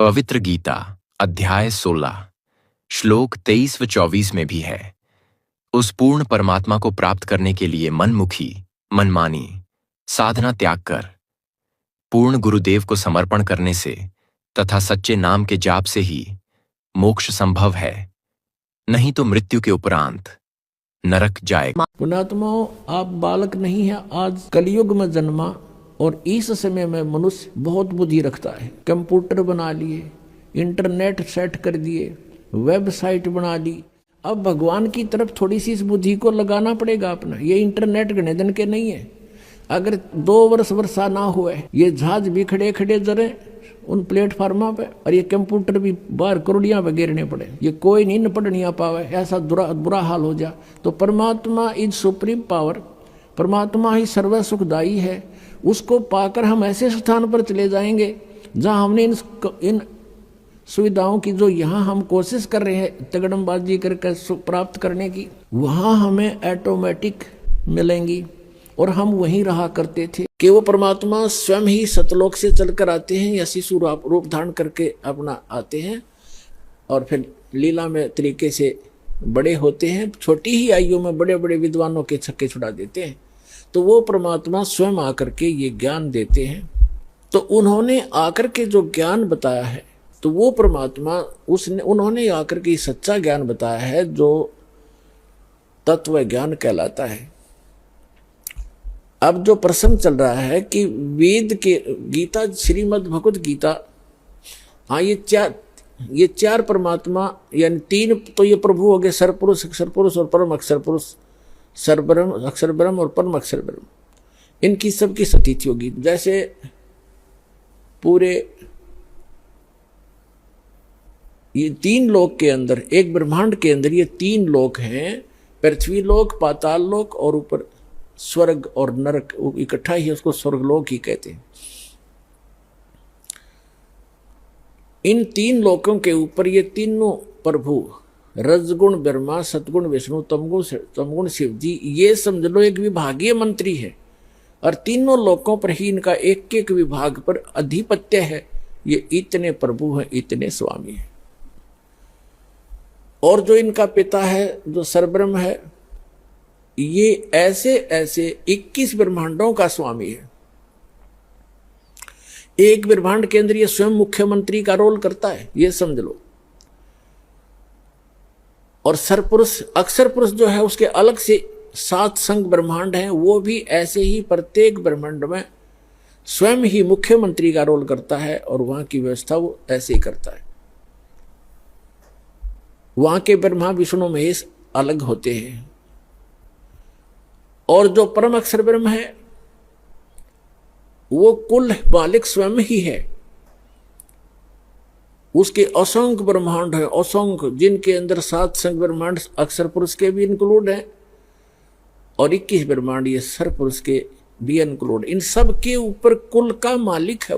पवित्र गीता अध्याय 16 श्लोक 23 व 24 में भी है। उस पूर्ण परमात्मा को प्राप्त करने के लिए मनमुखी, मनमानी, साधना त्याग कर, पूर्ण गुरुदेव को समर्पण करने से तथा सच्चे नाम के जाप से ही मोक्ष संभव है, नहीं तो मृत्यु के उपरांत नरक जाएगा। पुण्यात्माओं, आप बालक नहीं है, आज कलयुग में जन्मा और इस समय में मनुष्य बहुत बुद्धि रखता है। कंप्यूटर बना लिए, इंटरनेट सेट कर दिए, वेबसाइट बना ली। अब भगवान की तरफ थोड़ी सी इस बुद्धि को लगाना पड़ेगा अपना। ये इंटरनेट गणे दिन के नहीं है। अगर 2 वर्ष वर्षा ना हुए, ये जहाज भी खड़े खड़े जरे उन प्लेटफार्मा पे, और ये कंप्यूटर भी बाहर करोड़ियां पे गिरने पड़े, ये कोई नहीं पढ़ नहीं पावे, ऐसा बुरा हाल हो जा। तो परमात्मा इज सुप्रीम पावर, परमात्मा ही सर्व सुखदायी है। उसको पाकर हम ऐसे स्थान पर चले जाएंगे जहां हमने इन सुविधाओं की जो यहाँ हम कोशिश कर रहे हैं तगड़मबाजी करके प्राप्त करने की, वहां हमें ऑटोमेटिक मिलेंगी। और हम वहीं रहा करते थे कि वो परमात्मा स्वयं ही सतलोक से चलकर आते हैं या शिशु रूप धारण करके अपना आते हैं और फिर लीला में तरीके से बड़े होते हैं। छोटी ही आयु में बड़े बड़े विद्वानों के छक्के छुड़ा देते हैं। तो वो परमात्मा स्वयं आकर के ये ज्ञान देते हैं। तो उन्होंने आकर के जो ज्ञान बताया है, तो वो परमात्मा उन्होंने आकर के सच्चा ज्ञान बताया है जो तत्व ज्ञान कहलाता है। अब जो प्रसंग चल रहा है कि वेद के गीता, श्रीमद् भगवत गीता, हाँ, ये चार परमात्मा यानी 3 तो ये प्रभु हो गए, सरपुरुष, अक्षर पुरुष और परम अक्षर पुरुष, सरब्रह्म, अक्षर ब्रह्म और परम अक्षर ब्रह्म। इनकी सबकी सतीथि होगी। जैसे पूरे ये 3 लोक के अंदर, एक ब्रह्मांड के अंदर ये 3 लोक हैं, पृथ्वी लोक, पाताल लोक और ऊपर स्वर्ग और नरक इकट्ठा ही, उसको स्वर्गलोक ही कहते हैं। इन 3 लोकों के ऊपर ये तीनों प्रभु, रजगुण ब्रह्मा, सतगुण विष्णु, तमगुण शिव जी, ये समझ लो एक विभागीय मंत्री है। और तीनों लोकों पर ही इनका एक एक विभाग पर अधिपत्य है। ये इतने प्रभु हैं, इतने स्वामी हैं। और जो इनका पिता है, जो सरब्रह्म है, ये ऐसे ऐसे 21 ब्रह्मांडों का स्वामी है। एक ब्रह्मांड के अंदर ये स्वयं मुख्यमंत्री का रोल करता है, ये समझ लो। और सरपुरुष, अक्षर पुरुष जो है, उसके अलग से 7 संग ब्रह्मांड हैं। वो भी ऐसे ही प्रत्येक ब्रह्मांड में स्वयं ही मुख्यमंत्री का रोल करता है और वहां की व्यवस्था वो ऐसे ही करता है। वहां के ब्रह्मा विष्णु महेश अलग होते हैं। और जो परम अक्षर ब्रह्म है, वो कुल मालिक स्वयं ही है। उसके असंख्य ब्रह्मांड है, असंख्य, जिनके अंदर 7 संग ब्रह्मांड अक्षर पुरुष के भी इंक्लूड हैं और 21 ब्रह्मांड ये सर पुरुष के भी इंक्लूड। इन सब के ऊपर कुल का मालिक है।